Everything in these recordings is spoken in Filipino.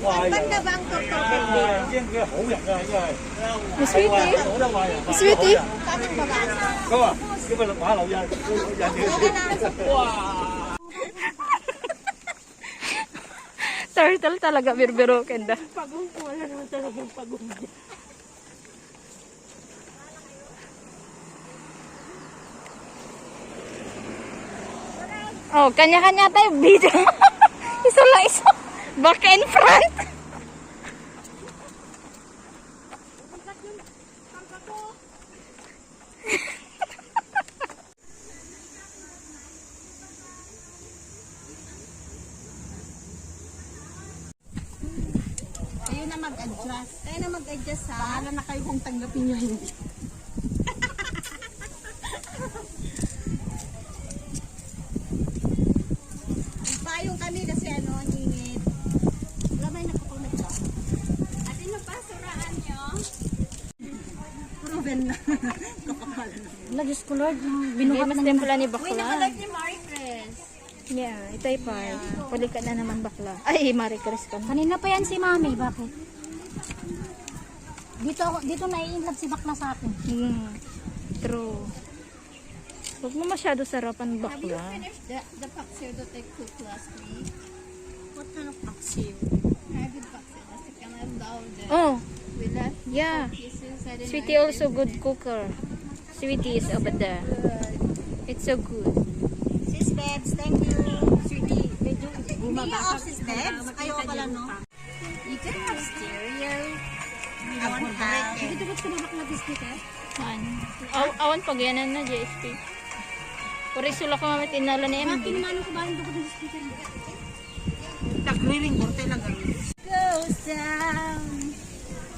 Maganda ba ang toktokin dito? Miss Sweetie? Miss Sweetie? Kaming babae. Turtle talaga, birbirokin da. Pagong ko, wala naman talagang pagong. Oh, kanya-kanya tayo video. Isa lang isa. Back and front. Kayo na mag-adjust. Kayo na mag-adjust ha. Bahala na kayo kung tanggapin nyo hindi. Payong kami kasi ano, ang ingit. Lamay na kapunod ba? At ano pa, suraan nyo? Proven na. Kapakal na. Wala, Diyos ko Lord. Binuhat na naman pala ni Uy, bakla. nakalag ni Marie Chris. Yeah, itay pa. Puli ka na naman bakla. Ay, Marie Chris ka. Kanina pa yan si Mami, bakit? Dito nai-inlove si bakla sa akin. True. Huwag mo masyado sarapan Have you bakla. finished the paksiw that I cooked last week? What kind of paksiw? I did paksiw. That's the kind of loud. Oh, With that yeah. pieces, I didn't Sweetie also good cooker. Sweetie is over there. It's so good. Sis Bebs, thank you. Sweetie, medyo bumaba ka. Sis Bebs, kayo pala no? You can have stereo. I want have. Dito ba't kumabak na biscuit eh? Saan? Awan pag yanan na, JSP. Purisula ko mamit inala ni MB. Kinumano ko ba yung bukod ng speaker? Takriling borte lang gawin. Goes down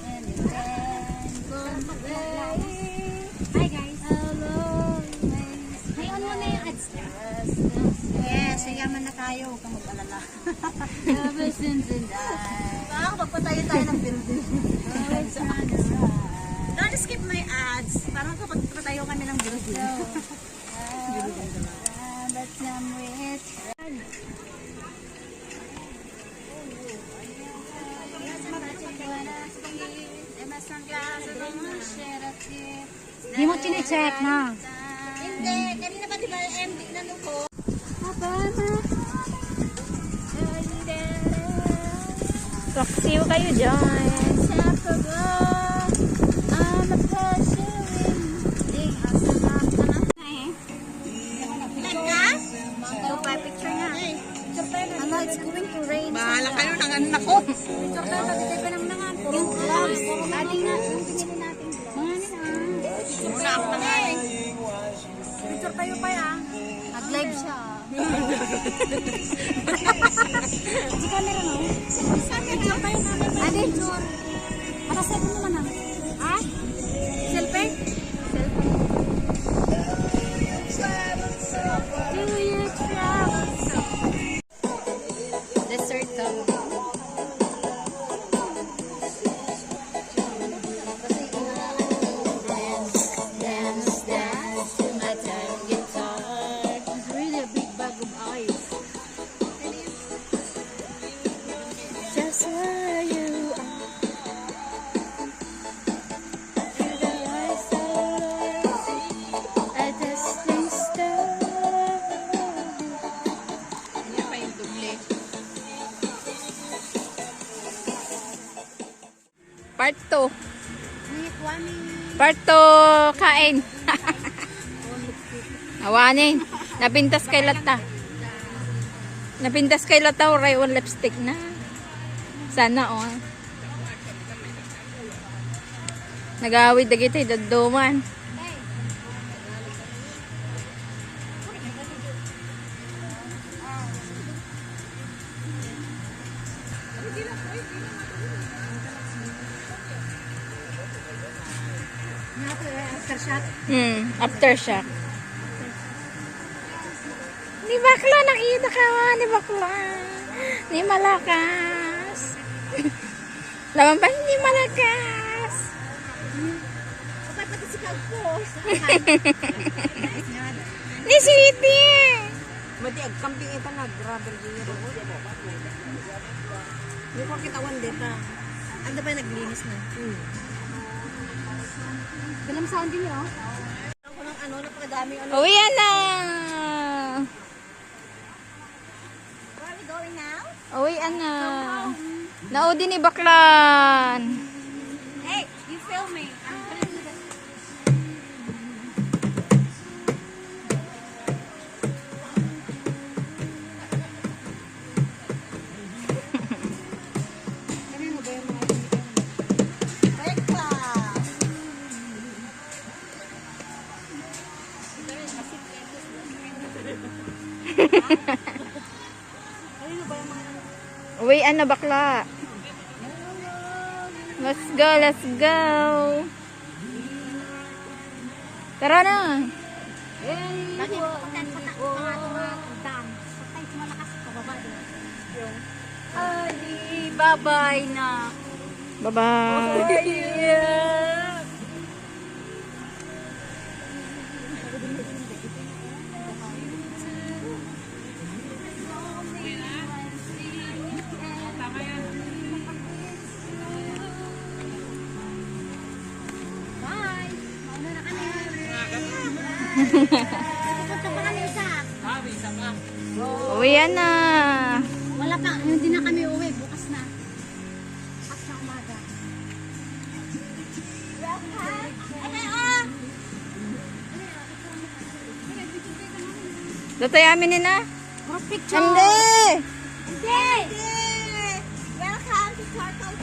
and then goes away. Hi guys. Always. May on mo na yung ads. Yes, sayaman na tayo. Huwag kang mag-alala. Ever since and I. Parang magpatayo tayo ng building. Don't skip my ads. Parang kapag patayo kami ng building. But I'm rich. Di mo chinecheck na. Hindi, kanina pa diba MD na ko? Paksiw kayo dyan. Ano, it's going to rain. Bahala kayo ng anak ko. Yung gloves. Ating na, yung pinili natin gloves. Muna ako na nga eh. Picture tayo pa ya. Nag-live siya. Si camera no? Picture tayo namin. Ate, picture. Makaset mo naman ah. Ha? Selfie? Do you travel? Dessert daw. Dance, dance to my time guitar. It's really a big bag of ice. Just where you are. Through the eyes of a distant star. Yan pa yung duble. Part 2. Ni Kwame. Part 2, kain. Awanin. Napintas kay Lata. Napintas kay Lata, oray on lipstick na. Sana oh. Nag-awid na kita, daduman. Aftershock. Aftershock. Ni bakla, nakita ka nga, ni bakla. Ni malakas. Laman ba, ni malakas. Kapag pati si Kalpos. Ni sweetie. Madi ag camping ita na grabe gyud. Di ko kitawan dita. Anda pa naglinis na. Dalam sound din yun. Ako ng ano napakadami ano. Uwi na! Where are we going now? Uwi na. Naudi ni Baklan. Hey, you film me. I'm gonna do this. Kanino ba yung mga Breakfast. Uwi na bakla. Let's go, let's go. Tara na. Bakit patak-patak mga dam. Patay sa malakas pababa din. Adi, bye-bye na. Bye-bye. Bye! Mauna na kami. Pupunta pa kami isa. Uwi na. Wala pa, hindi na kami uwi. Bukas na. At sa umaga. Datoy amin na. Puro picture. Hindi. Hindi! Welcome to Turtle